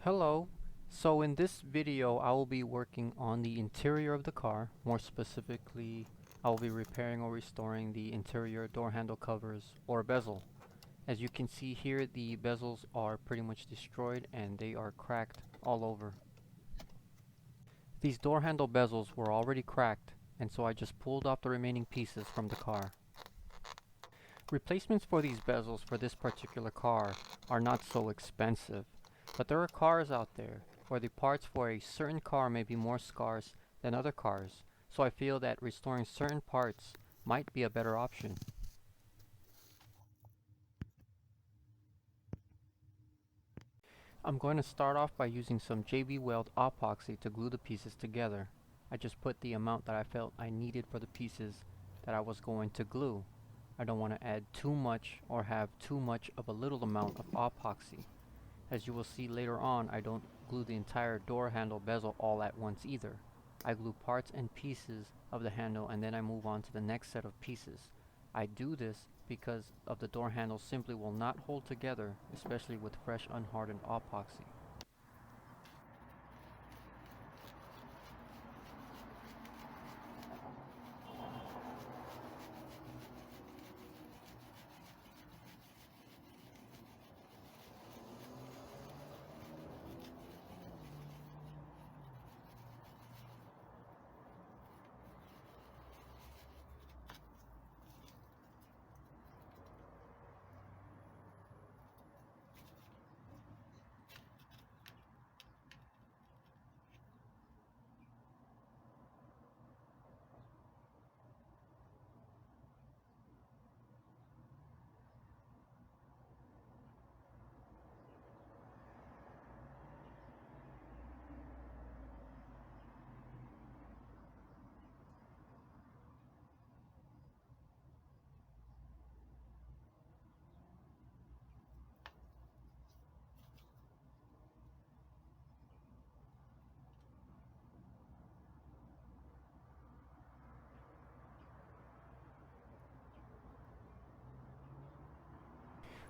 Hello. So in this video I will be working on the interior of the car. More specifically, I will be repairing or restoring the interior door handle covers or bezel. As you can see here, the bezels are pretty much destroyed and they are cracked all over. These door handle bezels were already cracked, and so I just pulled off the remaining pieces from the car. Replacements for these bezels for this particular car are not so expensive, but there are cars out there where the parts for a certain car may be more scarce than other cars, so I feel that restoring certain parts might be a better option. I'm going to start off by using some JB Weld epoxy to glue the pieces together. I just put the amount that I felt I needed for the pieces that I was going to glue. I don't want to add too much or have too much of a little amount of epoxy. As you will see later on, I don't glue the entire door handle bezel all at once either. I glue parts and pieces of the handle and then I move on to the next set of pieces. I do this because of the door handle simply will not hold together, especially with fresh unhardened epoxy.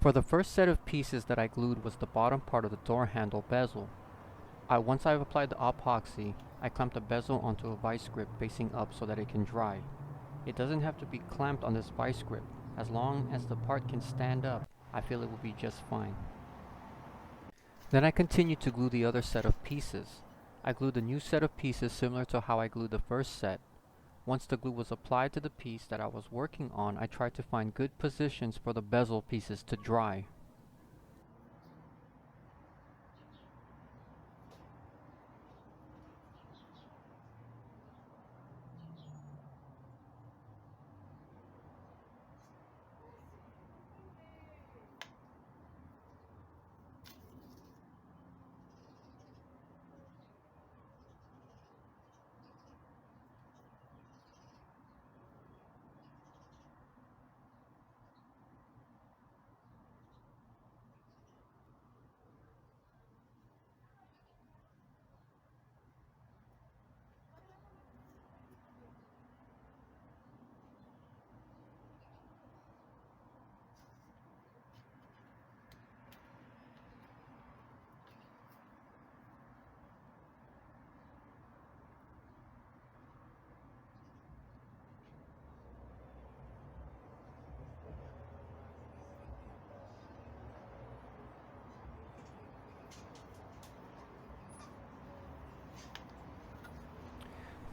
For the first set of pieces that I glued was the bottom part of the door handle bezel. Once I've applied the epoxy, I clamped the bezel onto a vice grip facing up so that it can dry. It doesn't have to be clamped on this vice grip. As long as the part can stand up, I feel it will be just fine. Then I continued to glue the other set of pieces. I glued a new set of pieces similar to how I glued the first set. Once the glue was applied to the piece that I was working on, I tried to find good positions for the bezel pieces to dry.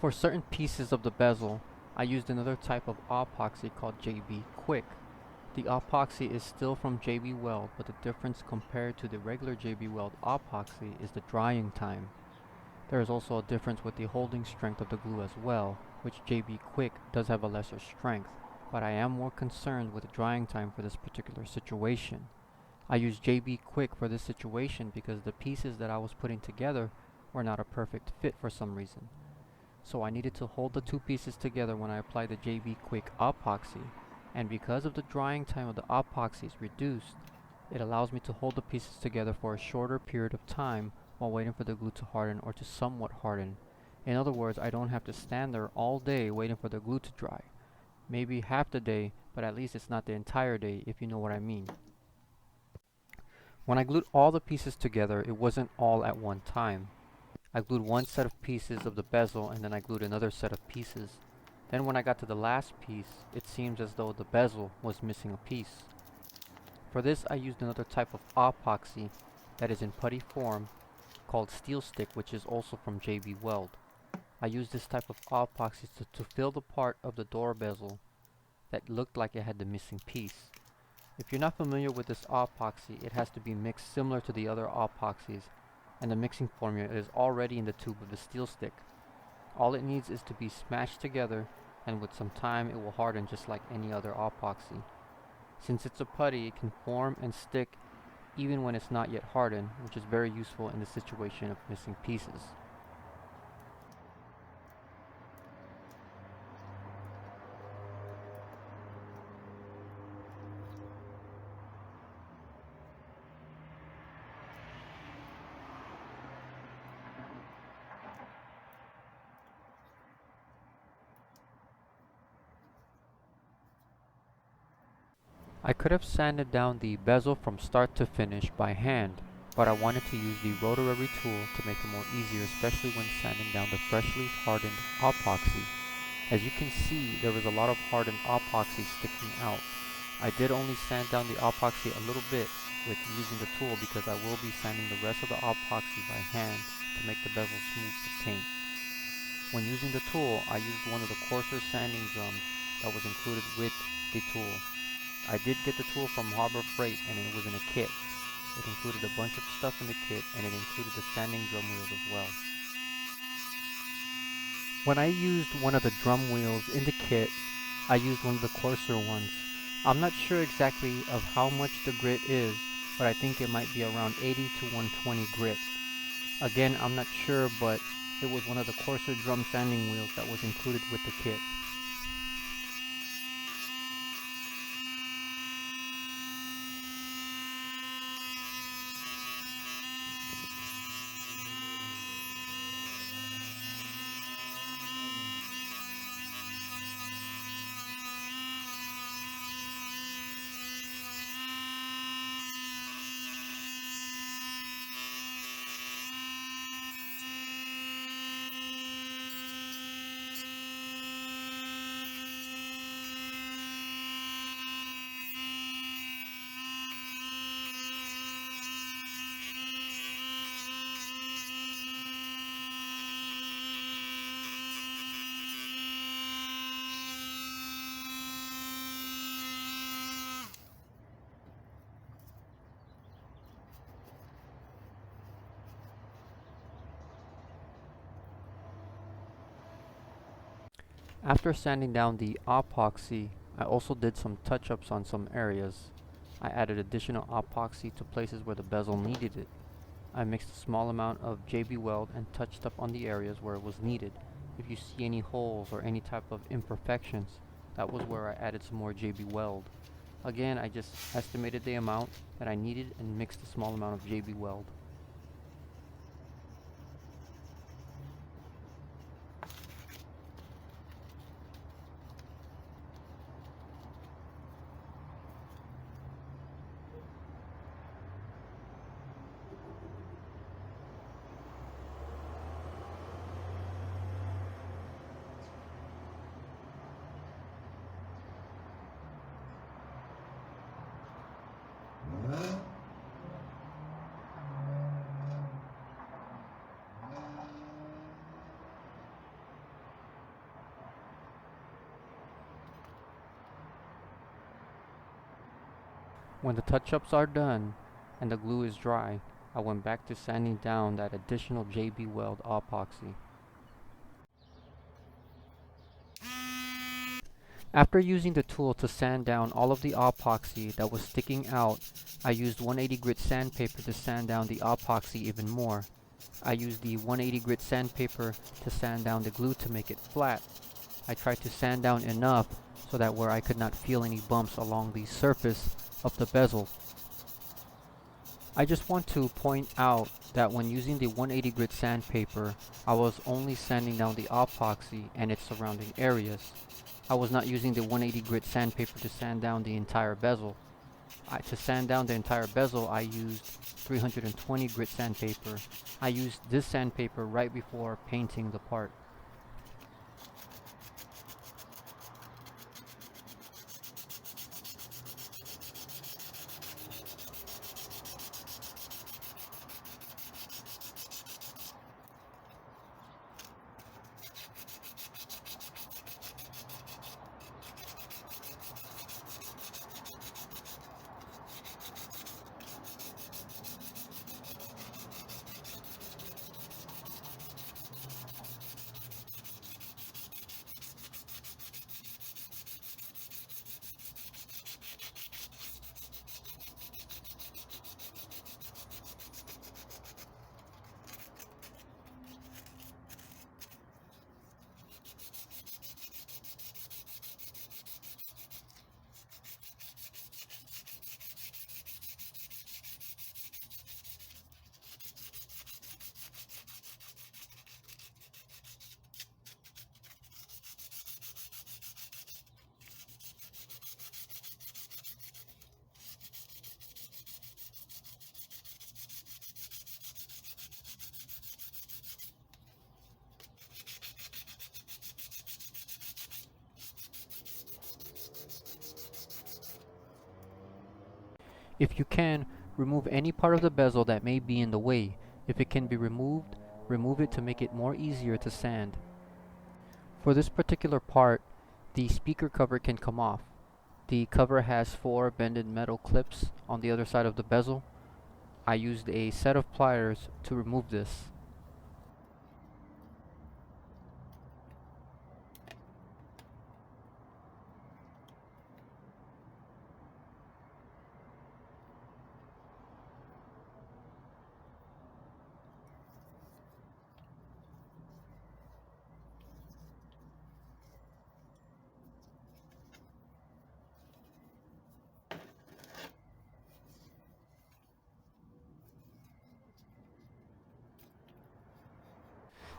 For certain pieces of the bezel, I used another type of epoxy called JB Quick. The epoxy is still from JB Weld, but the difference compared to the regular JB Weld epoxy is the drying time. There is also a difference with the holding strength of the glue as well, which JB Quick does have a lesser strength, but I am more concerned with the drying time for this particular situation. I used JB Quick for this situation because the pieces that I was putting together were not a perfect fit for some reason. So I needed to hold the two pieces together when I applied the JB Quick epoxy, and because of the drying time of the epoxy is reduced, it allows me to hold the pieces together for a shorter period of time while waiting for the glue to harden or to somewhat harden. In other words, I don't have to stand there all day waiting for the glue to dry. Maybe half the day, but at least it's not the entire day, if you know what I mean. When I glued all the pieces together, it wasn't all at one time. I glued one set of pieces of the bezel and then I glued another set of pieces. Then when I got to the last piece, it seems as though the bezel was missing a piece. For this I used another type of epoxy that is in putty form called steel stick, which is also from JB Weld. I used this type of epoxy to fill the part of the door bezel that looked like it had the missing piece. If you're not familiar with this epoxy, it has to be mixed similar to the other epoxies, and the mixing formula is already in the tube of the steel stick. All it needs is to be smashed together, and with some time it will harden just like any other epoxy. Since it's a putty, it can form and stick even when it's not yet hardened, which is very useful in the situation of missing pieces. I could have sanded down the bezel from start to finish by hand, but I wanted to use the rotary tool to make it more easier, especially when sanding down the freshly hardened epoxy. As you can see, there was a lot of hardened epoxy sticking out. I did only sand down the epoxy a little bit with using the tool because I will be sanding the rest of the epoxy by hand to make the bezel smooth to paint. When using the tool, I used one of the coarser sanding drums that was included with the tool. I did get the tool from Harbor Freight and it was in a kit. It included a bunch of stuff in the kit and it included the sanding drum wheels as well. When I used one of the drum wheels in the kit, I used one of the coarser ones. I'm not sure exactly of how much the grit is, but I think it might be around 80 to 120 grit. Again, I'm not sure, but it was one of the coarser drum sanding wheels that was included with the kit. After sanding down the epoxy, I also did some touch-ups on some areas. I added additional epoxy to places where the bezel needed it. I mixed a small amount of JB Weld and touched up on the areas where it was needed. If you see any holes or any type of imperfections, that was where I added some more JB Weld. Again, I just estimated the amount that I needed and mixed a small amount of JB Weld. When the touch-ups are done and the glue is dry, I went back to sanding down that additional JB Weld epoxy. After using the tool to sand down all of the epoxy that was sticking out, I used 180 grit sandpaper to sand down the epoxy even more. I used the 180 grit sandpaper to sand down the glue to make it flat. I tried to sand down enough so that where I could not feel any bumps along the surface of the bezel. I just want to point out that when using the 180 grit sandpaper, I was only sanding down the epoxy and its surrounding areas. I was not using the 180 grit sandpaper to sand down the entire bezel. To sand down the entire bezel, I used 320 grit sandpaper. I used this sandpaper right before painting the part. If you can, remove any part of the bezel that may be in the way. If it can be removed, remove it to make it more easier to sand. For this particular part, the speaker cover can come off. The cover has 4 bended metal clips on the other side of the bezel. I used a set of pliers to remove this.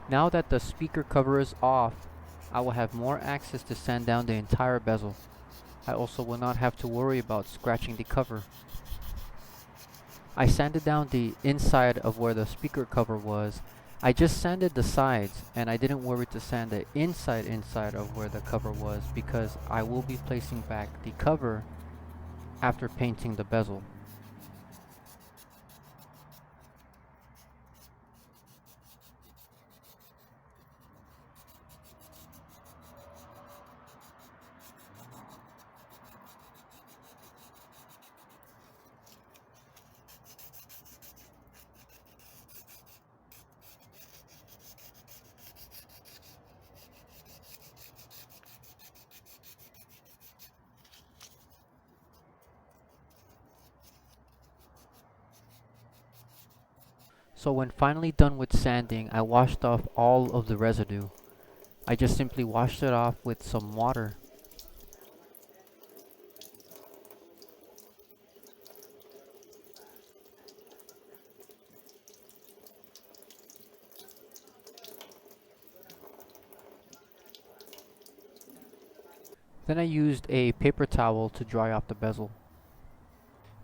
Now that the speaker cover is off, I will have more access to sand down the entire bezel. I also will not have to worry about scratching the cover. I sanded down the inside of where the speaker cover was. I just sanded the sides and I didn't worry to sand the inside of where the cover was because I will be placing back the cover after painting the bezel. So when finally done with sanding, I washed off all of the residue. I just simply washed it off with some water. Then I used a paper towel to dry off the bezel.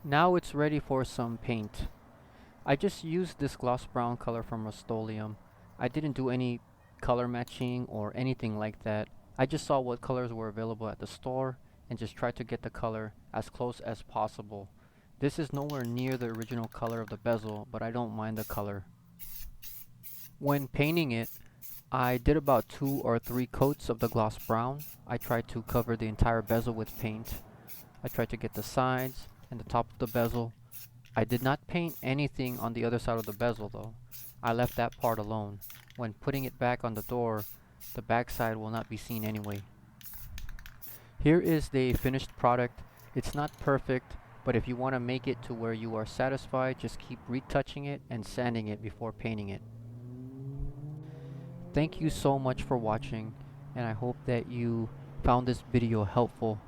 Now it's ready for some paint. I just used this gloss brown color from Rust-Oleum. I didn't do any color matching or anything like that. I just saw what colors were available at the store and just tried to get the color as close as possible. This is nowhere near the original color of the bezel, but I don't mind the color. When painting it, I did about 2 or 3 coats of the gloss brown. I tried to cover the entire bezel with paint. I tried to get the sides and the top of the bezel. I did not paint anything on the other side of the bezel though. I left that part alone. When putting it back on the door, the back side will not be seen anyway. Here is the finished product. It's not perfect, but if you want to make it to where you are satisfied, just keep retouching it and sanding it before painting it. Thank you so much for watching, and I hope that you found this video helpful.